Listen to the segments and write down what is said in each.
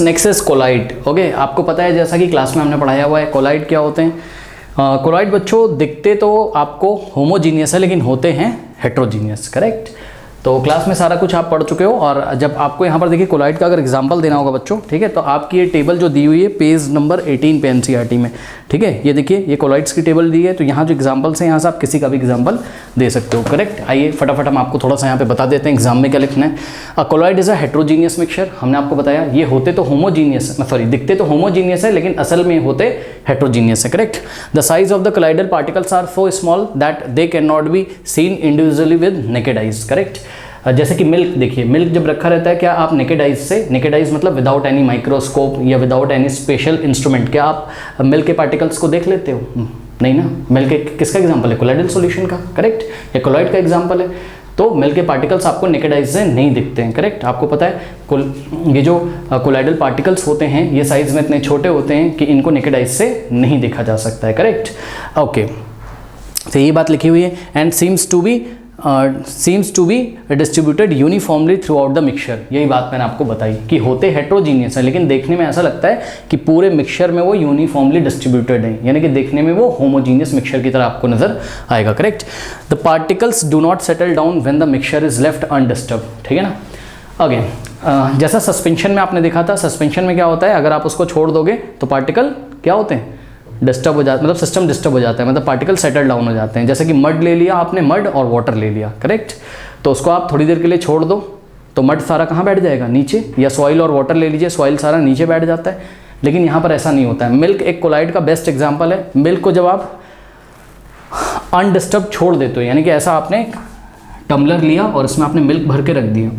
Next is collide. Okay, आपको पता है जैसा कि क्लास में हमने पढ़ाया हुआ है कोलाइड क्या होते हैं। कोलाइड बच्चों दिखते तो आपको होमोजीनियस है लेकिन होते हैं हेट्रोजीनियस, करेक्ट। तो क्लास में सारा कुछ आप पढ़ चुके हो। और जब आपको यहाँ पर देखिए कोलाइड का अगर एग्जांपल देना होगा बच्चों, ठीक है, तो आपकी ये टेबल जो दी हुई है पेज नंबर 18 पे एनसीईआरटी में, ठीक है, ये देखिए ये कोलाइड्स की टेबल दी है। तो यहाँ जो एग्जांपल्स हैं यहाँ से आप किसी का भी एग्जांपल दे सकते हो, करेक्ट। आइए फटाफट हम आपको थोड़ा सा यहाँ पे बता देते हैं एग्जाम में क्या लिखना है। A colloid is a heterogeneous mixture, हमने आपको बताया ये होते तो होमोजीनियस, सॉरी दिखते तो होमोजीनियस है लेकिन असल में होते हेट्रोजीनियस है, correct. The size of the colloidal particles are so small that they can not be seen individually with naked eyes, correct. जैसे कि मिल्क, देखिए मिल्क जब रखा रहता है क्या आप नेकेड आइज से, नेकेड आइज मतलब विदाउट एनी माइक्रोस्कोप या विदाउट एनी स्पेशल इंस्ट्रूमेंट, क्या आप मिल्क के पार्टिकल्स को देख लेते हो? नहीं ना। मिल्क किसका एग्जांपल है? कोलाइडल सॉल्यूशन का, करेक्ट, या कोलाइड का एग्जांपल है। तो मिल्क के पार्टिकल्स आपको नेकेड आइज से नहीं दिखते हैं, करेक्ट। आपको पता है ये जो कोलाइडल पार्टिकल्स होते हैं ये साइज में इतने छोटे होते हैं कि इनको नेकेड आइज से नहीं देखा जा सकता है, करेक्ट। ओके, तो ये बात लिखी हुई है। And seems to be distributed uniformly throughout the mixture, यही बात मैंने आपको बताई कि होते हेट्रोजीनियस है लेकिन देखने में ऐसा लगता है कि पूरे मिक्सचर में वो यूनिफॉर्मली डिस्ट्रीब्यूटेड है, यानी कि देखने में वो होमोजीनियस मिक्सचर की तरह आपको नजर आएगा, correct. The particles do not settle down when the mixture is left undisturbed, ठीक है ना। अगेन जैसा सस्पेंशन में आपने देखा था, सस्पेंशन में क्या होता है, अगर आप उसको छोड़ दोगे तो पार्टिकल क्या होते हैं, डिस्टर्ब हो जाता है, मतलब सिस्टम डिस्टर्ब हो जाता है, मतलब पार्टिकल सेटल डाउन हो जाते हैं। जैसे कि मड ले लिया आपने, मड और वाटर ले लिया, करेक्ट। तो उसको आप थोड़ी देर के लिए छोड़ दो तो मड सारा कहाँ बैठ जाएगा, नीचे। या सॉइल और वाटर ले लीजिए, सॉइल सारा नीचे बैठ जाता है। लेकिन यहाँ पर ऐसा नहीं होता है। मिल्क एक कोलाइड का बेस्ट एग्जाम्पल है। मिल्क को जब आप अनडिस्टर्ब छोड़ देते हो, यानी कि ऐसा आपने टम्बलर लिया और इसमें आपने मिल्क भर के रख दिया,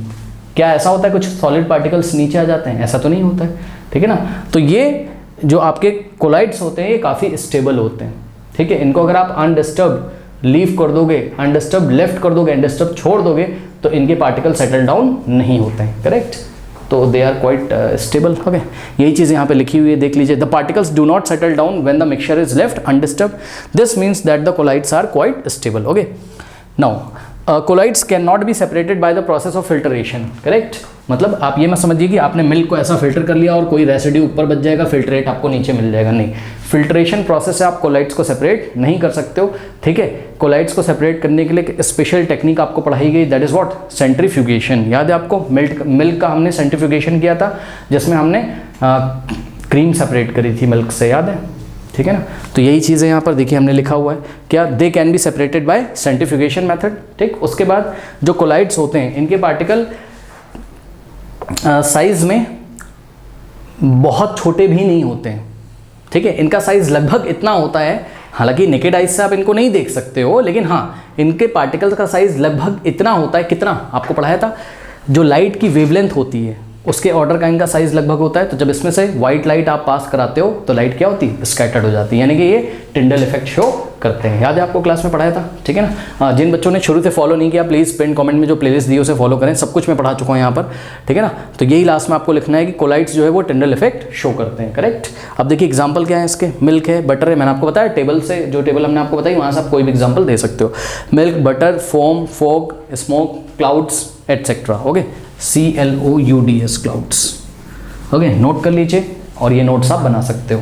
क्या ऐसा होता है कुछ सॉलिड पार्टिकल्स नीचे आ जाते हैं? ऐसा तो नहीं होता है, ठीक है ना। तो ये जो आपके कोलाइड्स होते हैं ये काफ़ी स्टेबल होते हैं, ठीक है। इनको अगर आप अनडिस्टर्ब लीव कर दोगे, अनडिस्टर्ब लेफ्ट कर दोगे, अनडिस्टर्ब छोड़ दोगे तो इनके पार्टिकल सेटल डाउन नहीं होते हैं, करेक्ट। तो they are quite stable. Okay, यही चीज़ यहाँ पे लिखी हुई है, देख लीजिए। The particles do not settle down when the mixture is left undisturbed, this means that the colloids are quite stable. Okay, now colloids can not be separated by the process of filtration, correct. मतलब आप ये मत समझिए कि आपने milk को ऐसा filter कर लिया और कोई रेसिड्यू ऊपर बच जाएगा, फिल्ट्रेट आपको नीचे मिल जाएगा, नहीं। फिल्ट्रेशन प्रोसेस से आप कोलाइड्स को सेपरेट नहीं कर सकते हो, ठीक है। कोलाइड्स को सेपरेट करने के लिए एक स्पेशल टेक्निक आपको पढ़ाई गई, दैट इज व्हाट, सेंट्रीफ्यूगेशन। याद है आपको, मिल्क का हमने सेंट्रीफ्यूगेशन किया था जिसमें हमने क्रीम सेपरेट करी थी मिल्क से, याद है, ठीक है ना। तो यही चीज़ें यहाँ पर देखिए हमने लिखा हुआ है, क्या they can be separated bye centrifugation method, ठीक। उसके बाद जो कोलाइड्स होते हैं इनके पार्टिकल साइज में बहुत छोटे भी नहीं होते हैं, ठीक है। इनका साइज लगभग इतना होता है, हालांकि नेकेड आइज से आप इनको नहीं देख सकते हो, लेकिन हाँ इनके पार्टिकल्स का साइज लगभग इतना होता है, कितना आपको पढ़ाया था, जो लाइट की वेवलेंथ होती है उसके ऑर्डर का इनका साइज लगभग होता है। तो जब इसमें से व्हाइट लाइट आप पास कराते हो तो लाइट क्या होती है, स्कैटर्ड हो जाती है, यानी कि ये टिंडल इफेक्ट शो करते हैं। याद है आपको क्लास में पढ़ाया था, ठीक है ना। जिन बच्चों ने शुरू से फॉलो नहीं किया प्लीज़ पिन कमेंट में जो प्लेलिस्ट दी उसे फॉलो करें, सब कुछ मैं पढ़ा चुका हूँ यहाँ पर, ठीक है ना। तो यही लास्ट में आपको लिखना है कि कोलाइड्स जो है वो टिंडल इफेक्ट शो करते हैं, करेक्ट। अब देखिए एग्जाम्पल क्या है इसके, मिल्क है, बटर है, मैंने आपको बताया टेबल से, जो टेबल हमने आपको बताई वहाँ से आप कोई भी एग्जाम्पल दे सकते हो। Milk, butter, foam, fog, smoke, clouds etcetera. Okay, CLOUDS clouds. Okay, note कर लीजिए और ये नोट्स आप बना सकते हो।